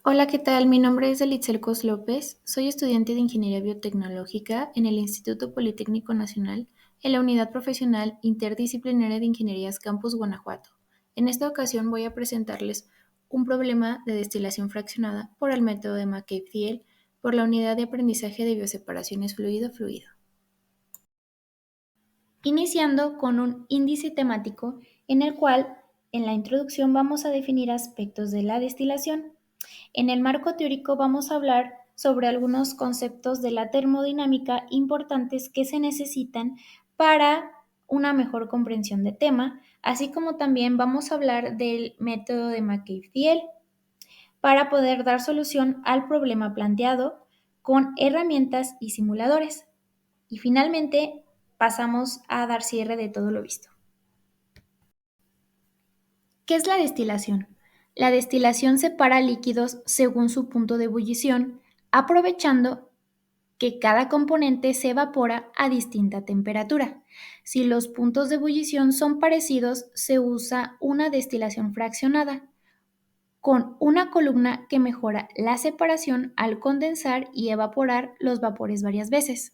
Hola, ¿qué tal? Mi nombre es Elitzel Cos López. Soy estudiante de Ingeniería Biotecnológica en el Instituto Politécnico Nacional en la Unidad Profesional Interdisciplinaria de Ingenierías Campus Guanajuato. En esta ocasión voy a presentarles un problema de destilación fraccionada por el método de McCabe-Thiele por la Unidad de Aprendizaje de Bioseparaciones Fluido-Fluido. Iniciando con un índice temático en el cual en la introducción vamos a definir aspectos de la destilación. En el marco teórico vamos a hablar sobre algunos conceptos de la termodinámica importantes que se necesitan para una mejor comprensión de tema, así como también vamos a hablar del método de McCabe-Thiele para poder dar solución al problema planteado con herramientas y simuladores. Y finalmente pasamos a dar cierre de todo lo visto. ¿Qué es la destilación? La destilación separa líquidos según su punto de ebullición, aprovechando que cada componente se evapora a distinta temperatura. Si los puntos de ebullición son parecidos, se usa una destilación fraccionada, con una columna que mejora la separación al condensar y evaporar los vapores varias veces.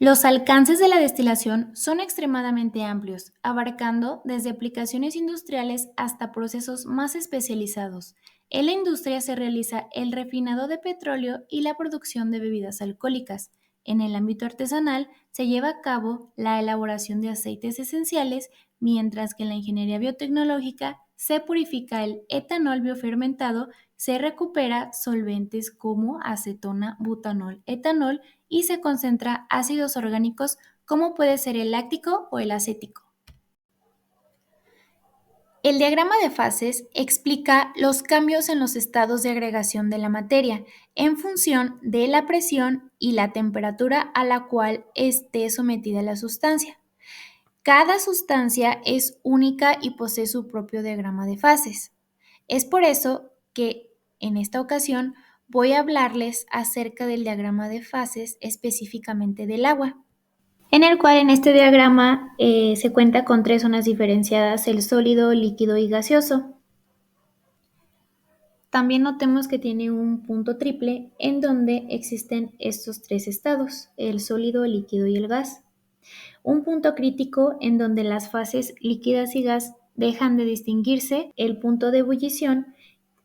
Los alcances de la destilación son extremadamente amplios, abarcando desde aplicaciones industriales hasta procesos más especializados. En la industria se realiza el refinado de petróleo y la producción de bebidas alcohólicas. En el ámbito artesanal se lleva a cabo la elaboración de aceites esenciales, mientras que en la ingeniería biotecnológica se purifica el etanol biofermentado, se recupera solventes como acetona, butanol, etanol y se concentra ácidos orgánicos como puede ser el láctico o el acético. El diagrama de fases explica los cambios en los estados de agregación de la materia en función de la presión y la temperatura a la cual esté sometida la sustancia. Cada sustancia es única y posee su propio diagrama de fases. Es por eso que en esta ocasión voy a hablarles acerca del diagrama de fases específicamente del agua, en el cual en este diagrama se cuenta con tres zonas diferenciadas: el sólido, líquido y gaseoso. También notemos que tiene un punto triple en donde existen estos tres estados: el sólido, el líquido y el gas. Un punto crítico en donde las fases líquidas y gas dejan de distinguirse, el punto de ebullición,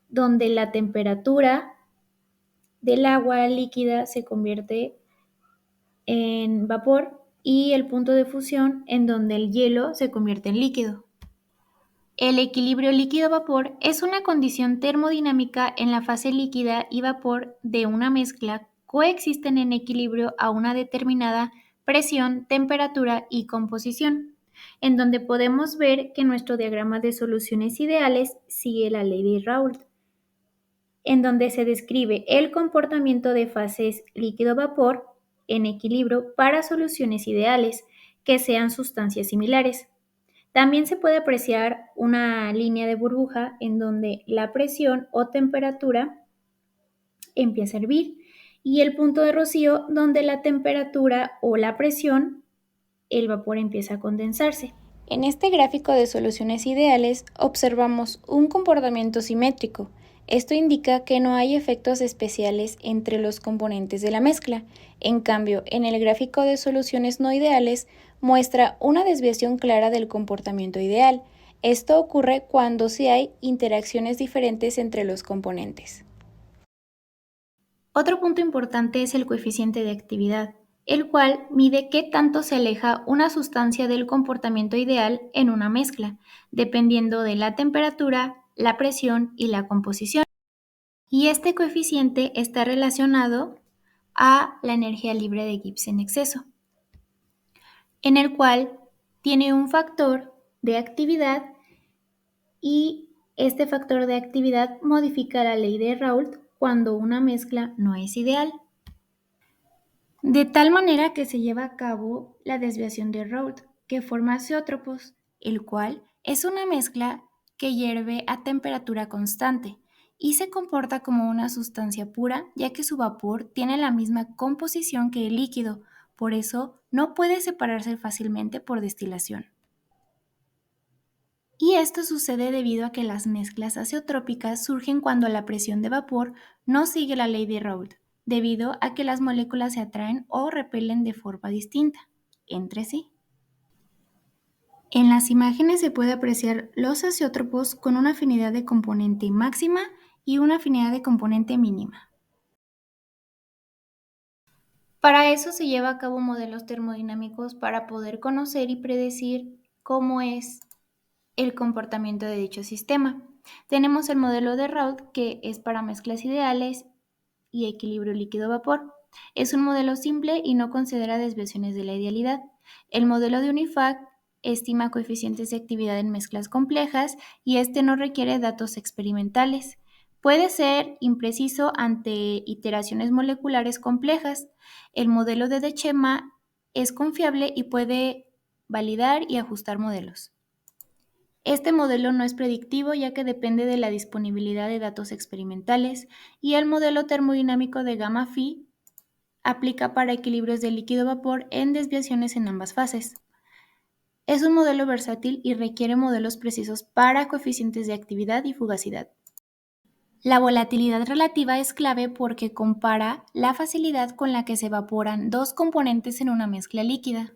donde la temperatura del agua líquida se convierte en vapor, y el punto de fusión en donde el hielo se convierte en líquido. El equilibrio líquido-vapor es una condición termodinámica en la fase líquida y vapor de una mezcla coexisten en equilibrio a una determinada presión, temperatura y composición, en donde podemos ver que nuestro diagrama de soluciones ideales sigue la ley de Raoult, en donde se describe el comportamiento de fases líquido-vapor en equilibrio para soluciones ideales que sean sustancias similares. También se puede apreciar una línea de burbuja en donde la presión o temperatura empieza a hervir y el punto de rocío donde la temperatura o la presión, el vapor empieza a condensarse. En este gráfico de soluciones ideales observamos un comportamiento simétrico. Esto indica que no hay efectos especiales entre los componentes de la mezcla. En cambio, en el gráfico de soluciones no ideales muestra una desviación clara del comportamiento ideal. Esto ocurre cuando sí hay interacciones diferentes entre los componentes. Otro punto importante es el coeficiente de actividad, el cual mide qué tanto se aleja una sustancia del comportamiento ideal en una mezcla, dependiendo de la temperatura, la presión y la composición. Y este coeficiente está relacionado a la energía libre de Gibbs en exceso, en el cual tiene un factor de actividad, y este factor de actividad modifica la ley de Raoult cuando una mezcla no es ideal, de tal manera que se lleva a cabo la desviación de Raoult, que forma azeótropos, el cual es una mezcla que hierve a temperatura constante y se comporta como una sustancia pura, ya que su vapor tiene la misma composición que el líquido, por eso no puede separarse fácilmente por destilación. Y esto sucede debido a que las mezclas azeotrópicas surgen cuando la presión de vapor no sigue la ley de Raoult, debido a que las moléculas se atraen o repelen de forma distinta entre sí. En las imágenes se puede apreciar los azeótropos con una afinidad de componente máxima y una afinidad de componente mínima. Para eso se lleva a cabo modelos termodinámicos para poder conocer y predecir cómo es el comportamiento de dicho sistema. Tenemos el modelo de Raoult, que es para mezclas ideales y equilibrio líquido-vapor. Es un modelo simple y no considera desviaciones de la idealidad. El modelo de UNIFAC estima coeficientes de actividad en mezclas complejas y este no requiere datos experimentales. Puede ser impreciso ante iteraciones moleculares complejas. El modelo de Dechema es confiable y puede validar y ajustar modelos. Este modelo no es predictivo ya que depende de la disponibilidad de datos experimentales y el modelo termodinámico de gamma phi aplica para equilibrios de líquido-vapor en desviaciones en ambas fases. Es un modelo versátil y requiere modelos precisos para coeficientes de actividad y fugacidad. La volatilidad relativa es clave porque compara la facilidad con la que se evaporan dos componentes en una mezcla líquida,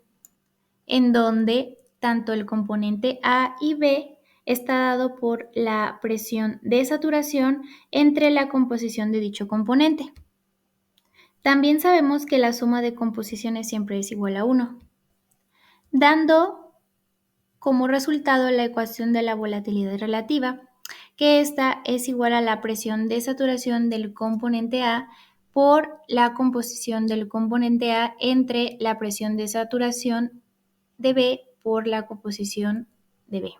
en donde tanto el componente A y B está dado por la presión de saturación entre la composición de dicho componente. También sabemos que la suma de composiciones siempre es igual a 1, dando como resultado la ecuación de la volatilidad relativa, que esta es igual a la presión de saturación del componente A por la composición del componente A entre la presión de saturación de B por la composición de B.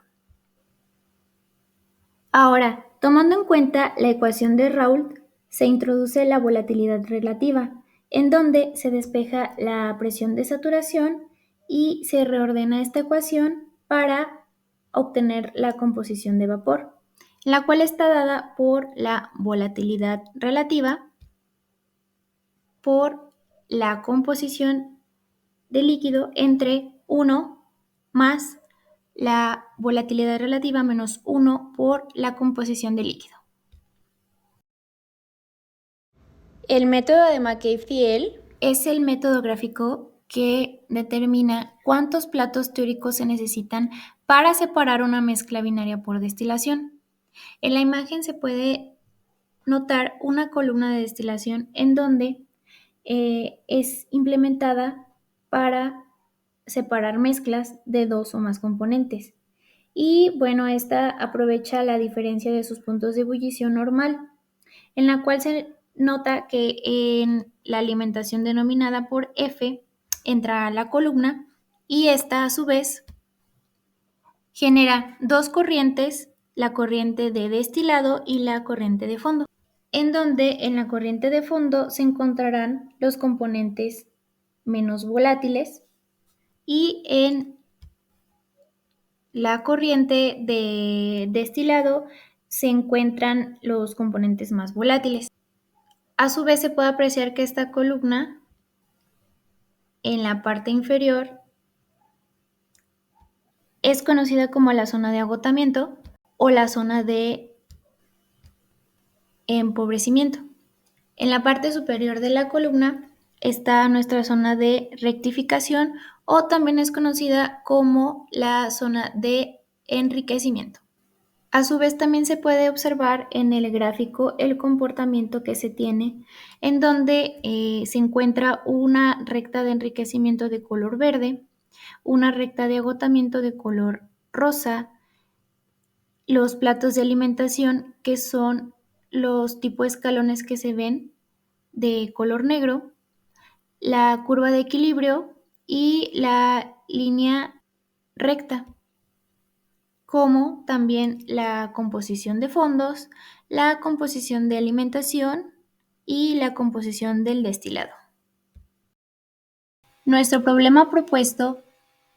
Ahora, tomando en cuenta la ecuación de Raoult, se introduce la volatilidad relativa, en donde se despeja la presión de saturación y se reordena esta ecuación para obtener la composición de vapor, la cual está dada por la volatilidad relativa por la composición de líquido entre 1 más la volatilidad relativa menos 1 por la composición de líquido. El método de McCabe-Thiele es el método gráfico que determina cuántos platos teóricos se necesitan para separar una mezcla binaria por destilación. En la imagen se puede notar una columna de destilación en donde es implementada para separar mezclas de dos o más componentes. Y bueno, esta aprovecha la diferencia de sus puntos de ebullición normal, en la cual se nota que en la alimentación denominada por F entra la columna y esta a su vez genera dos corrientes, la corriente de destilado y la corriente de fondo, en donde en la corriente de fondo se encontrarán los componentes menos volátiles y en la corriente de destilado se encuentran los componentes más volátiles. A su vez se puede apreciar que esta columna en la parte inferior es conocida como la zona de agotamiento o la zona de empobrecimiento. En la parte superior de la columna está nuestra zona de rectificación o también es conocida como la zona de enriquecimiento. A su vez también se puede observar en el gráfico el comportamiento que se tiene, en donde se encuentra una recta de enriquecimiento de color verde, una recta de agotamiento de color rosa, los platos de alimentación que son los tipos de escalones que se ven de color negro, la curva de equilibrio y la línea recta, como también la composición de fondos, la composición de alimentación y la composición del destilado. Nuestro problema propuesto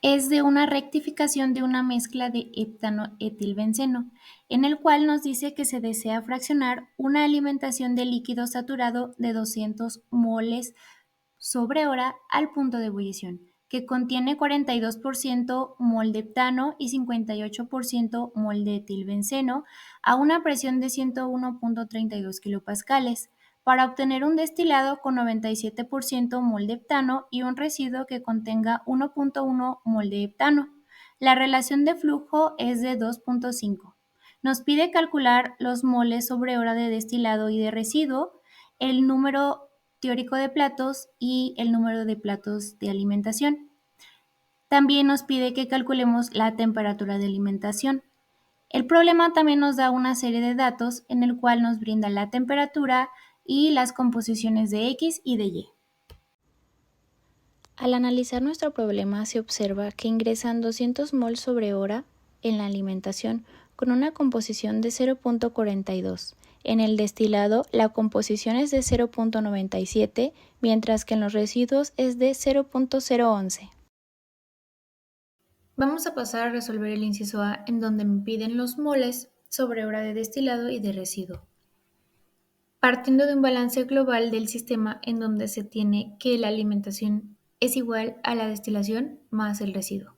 es de una rectificación de una mezcla de heptano-etilbenceno, en el cual nos dice que se desea fraccionar una alimentación de líquido saturado de 200 moles sobre hora al punto de ebullición, que contiene 42% mol de heptano y 58% mol de etilbenceno a una presión de 101.32 kilopascales para obtener un destilado con 97% mol de heptano y un residuo que contenga 1.1 mol de heptano. La relación de flujo es de 2.5. Nos pide calcular los moles sobre hora de destilado y de residuo, el número teórico de platos y el número de platos de alimentación. También nos pide que calculemos la temperatura de alimentación. El problema también nos da una serie de datos en el cual nos brinda la temperatura y las composiciones de X y de Y. Al analizar nuestro problema se observa que ingresan 200 mol sobre hora en la alimentación con una composición de 0.42. En el destilado la composición es de 0.97, mientras que en los residuos es de 0.011. Vamos a pasar a resolver el inciso A, en donde me piden los moles sobre hora de destilado y de residuo. Partiendo de un balance global del sistema en donde se tiene que la alimentación es igual a la destilación más el residuo.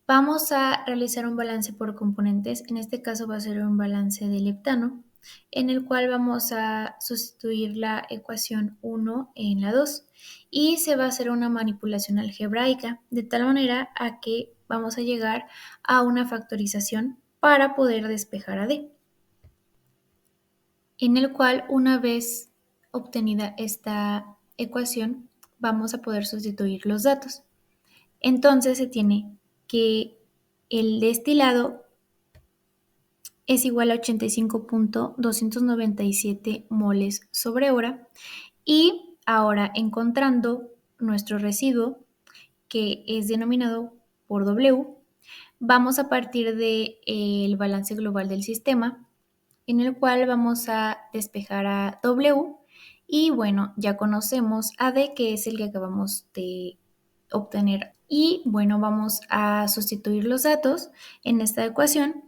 Vamos a realizar un balance por componentes, en este caso va a ser un balance del heptano, en el cual vamos a sustituir la ecuación 1 en la 2 y se va a hacer una manipulación algebraica de tal manera a que vamos a llegar a una factorización para poder despejar a D, en el cual una vez obtenida esta ecuación vamos a poder sustituir los datos. Entonces se tiene que el destilado es igual a 85.297 moles sobre hora y ahora encontrando nuestro residuo que es denominado por W, vamos a partir del balance global del sistema en el cual vamos a despejar a W y bueno, ya conocemos a D que es el que acabamos de obtener. Y bueno, vamos a sustituir los datos en esta ecuación,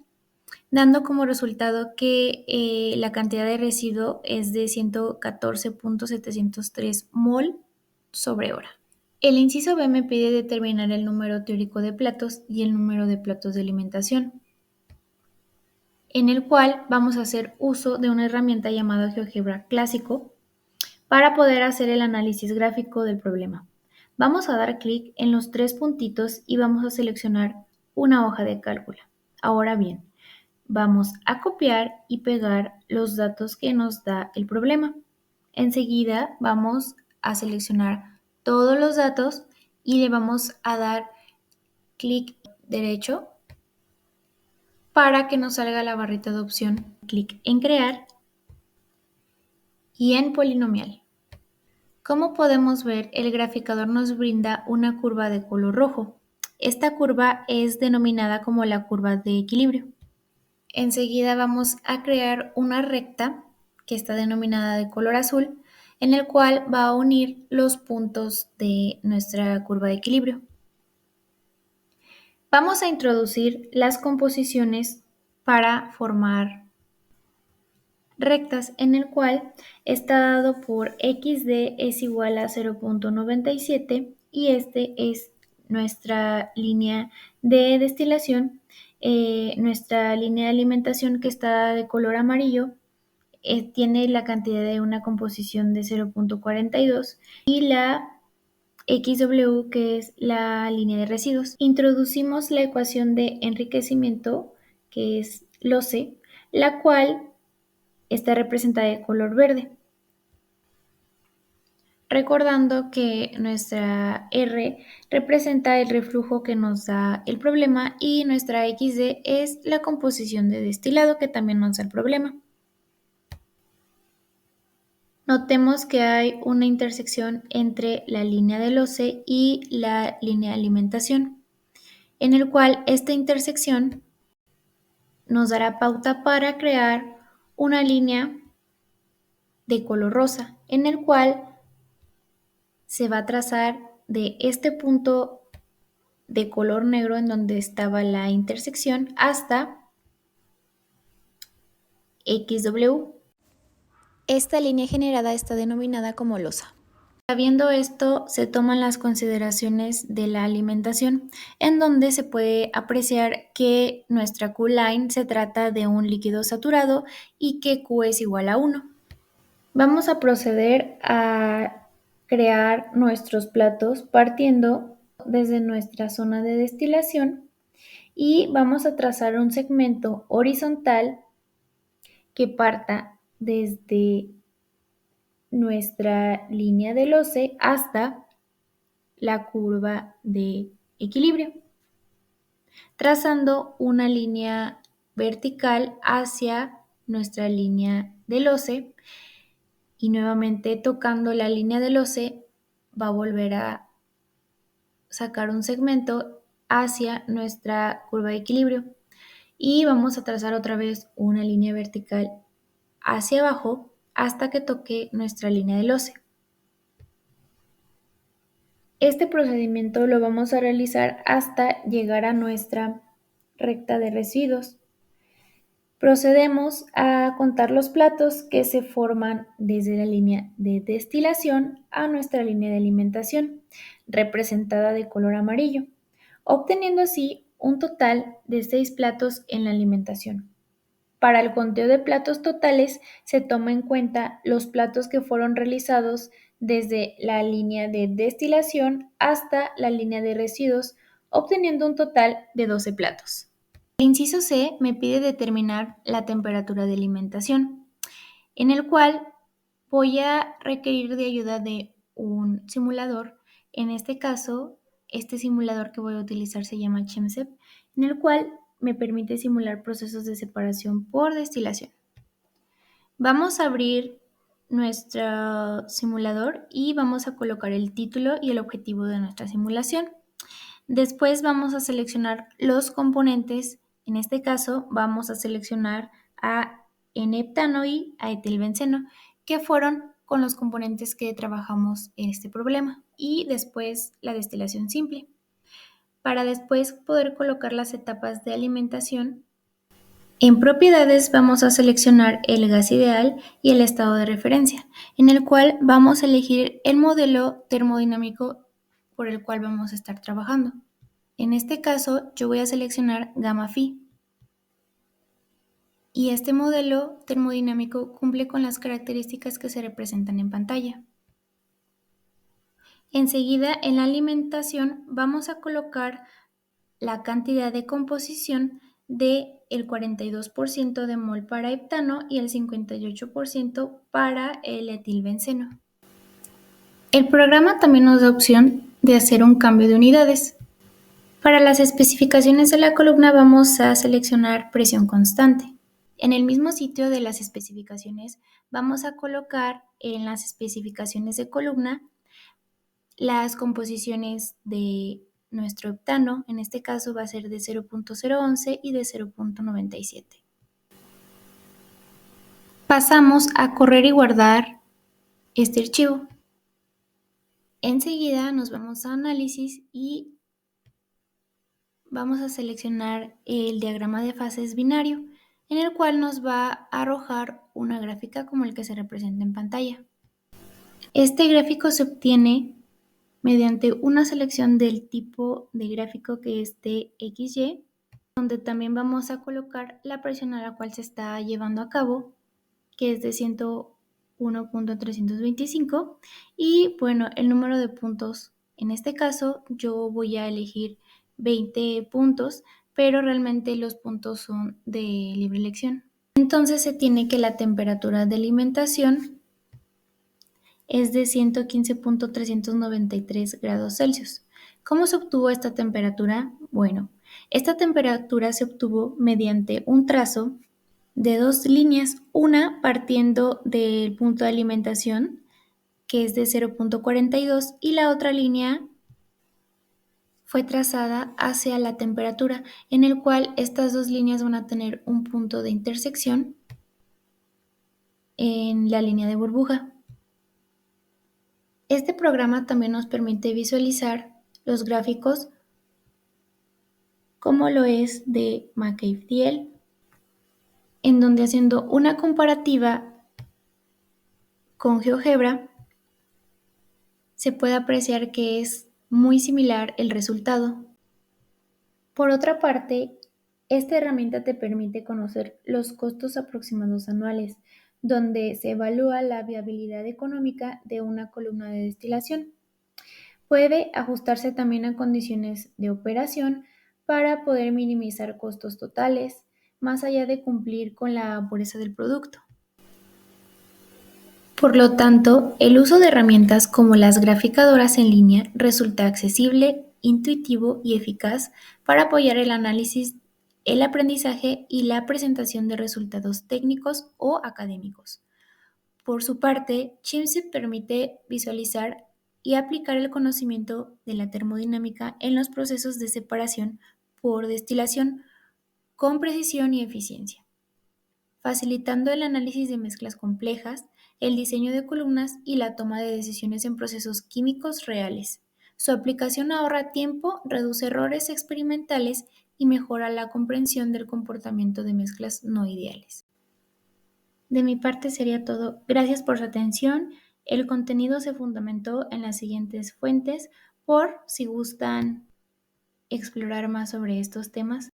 dando como resultado que la cantidad de residuo es de 114.703 mol sobre hora. El inciso B me pide determinar el número teórico de platos y el número de platos de alimentación, en el cual vamos a hacer uso de una herramienta llamada GeoGebra Clásico para poder hacer el análisis gráfico del problema. Vamos a dar clic en los tres puntitos y vamos a seleccionar una hoja de cálculo. Ahora bien, vamos a copiar y pegar los datos que nos da el problema. Enseguida vamos a seleccionar todos los datos y le vamos a dar clic derecho para que nos salga la barrita de opción. Clic en crear y en polinomial. Como podemos ver, el graficador nos brinda una curva de color rojo. Esta curva es denominada como la curva de equilibrio. Enseguida vamos a crear una recta que está denominada de color azul, en el cual va a unir los puntos de nuestra curva de equilibrio. Vamos a introducir las composiciones para formar rectas, en el cual está dado por xd es igual a 0.97 y este es nuestra línea de destilación, nuestra línea de alimentación que está de color amarillo tiene la cantidad de una composición de 0.42 y la XW que es la línea de residuos. Introducimos la ecuación de enriquecimiento que es LOCE, la cual está representada de color verde. Recordando que nuestra R representa el reflujo que nos da el problema y nuestra XD es la composición de destilado que también nos da el problema. Notemos que hay una intersección entre la línea del OCE y la línea de alimentación, en el cual esta intersección nos dará pauta para crear una línea de color rosa, en el cual se va a trazar de este punto de color negro en donde estaba la intersección hasta XW. Esta línea generada está denominada como losa. Sabiendo esto, se toman las consideraciones de la alimentación, en donde se puede apreciar que nuestra Q-line se trata de un líquido saturado y que Q es igual a 1. Vamos a proceder a crear nuestros platos partiendo desde nuestra zona de destilación y vamos a trazar un segmento horizontal que parta desde nuestra línea del OCE hasta la curva de equilibrio, trazando una línea vertical hacia nuestra línea del OCE y nuevamente tocando la línea del OCE va a volver a sacar un segmento hacia nuestra curva de equilibrio y vamos a trazar otra vez una línea vertical hacia abajo hasta que toque nuestra línea del OCE. Este procedimiento lo vamos a realizar hasta llegar a nuestra recta de residuos. Procedemos a contar los platos que se forman desde la línea de destilación a nuestra línea de alimentación, representada de color amarillo, obteniendo así un total de 6 platos en la alimentación. Para el conteo de platos totales se toma en cuenta los platos que fueron realizados desde la línea de destilación hasta la línea de residuos, obteniendo un total de 12 platos. El inciso C me pide determinar la temperatura de alimentación, en el cual voy a requerir de ayuda de un simulador. En este caso, este simulador que voy a utilizar se llama ChemSep, en el cual me permite simular procesos de separación por destilación. Vamos a abrir nuestro simulador y vamos a colocar el título y el objetivo de nuestra simulación. Después vamos a seleccionar los componentes. En este caso vamos a seleccionar a N-heptano y a etilbenceno, que fueron con los componentes que trabajamos en este problema, y después la destilación simple, para después poder colocar las etapas de alimentación. En propiedades vamos a seleccionar el gas ideal y el estado de referencia, en el cual vamos a elegir el modelo termodinámico por el cual vamos a estar trabajando. En este caso, yo voy a seleccionar gamma phi. Y este modelo termodinámico cumple con las características que se representan en pantalla. Enseguida, en la alimentación, vamos a colocar la cantidad de composición de el 42% de mol para heptano y el 58% para el etilbenceno. El programa también nos da opción de hacer un cambio de unidades. Para las especificaciones de la columna vamos a seleccionar presión constante. En el mismo sitio de las especificaciones vamos a colocar en las especificaciones de columna las composiciones de nuestro heptano. En este caso va a ser de 0.011 y de 0.97. Pasamos a correr y guardar este archivo. Enseguida nos vamos a análisis y vamos a seleccionar el diagrama de fases binario, en el cual nos va a arrojar una gráfica como el que se representa en pantalla. Este gráfico se obtiene mediante una selección del tipo de gráfico que es TXY, donde también vamos a colocar la presión a la cual se está llevando a cabo, que es de 101.325, y bueno, el número de puntos. En este caso yo voy a elegir 20 puntos, pero realmente los puntos son de libre elección. Entonces se tiene que la temperatura de alimentación es de 115.393 grados Celsius. ¿Cómo se obtuvo esta temperatura? Bueno, esta temperatura se obtuvo mediante un trazo de dos líneas, una partiendo del punto de alimentación, que es de 0.42, y la otra línea fue trazada hacia la temperatura, en el cual estas dos líneas van a tener un punto de intersección en la línea de burbuja. Este programa también nos permite visualizar los gráficos como lo es de McCabe-Thiele, en donde haciendo una comparativa con GeoGebra se puede apreciar que es muy similar el resultado. Por otra parte, esta herramienta te permite conocer los costos aproximados anuales, donde se evalúa la viabilidad económica de una columna de destilación. Puede ajustarse también a condiciones de operación para poder minimizar costos totales, más allá de cumplir con la pureza del producto. Por lo tanto, el uso de herramientas como las graficadoras en línea resulta accesible, intuitivo y eficaz para apoyar el análisis, el aprendizaje y la presentación de resultados técnicos o académicos. Por su parte, Chimsit permite visualizar y aplicar el conocimiento de la termodinámica en los procesos de separación por destilación con precisión y eficiencia, facilitando el análisis de mezclas complejas, el diseño de columnas y la toma de decisiones en procesos químicos reales. Su aplicación ahorra tiempo, reduce errores experimentales y mejora la comprensión del comportamiento de mezclas no ideales. De mi parte sería todo. Gracias por su atención. El contenido se fundamentó en las siguientes fuentes por si gustan explorar más sobre estos temas.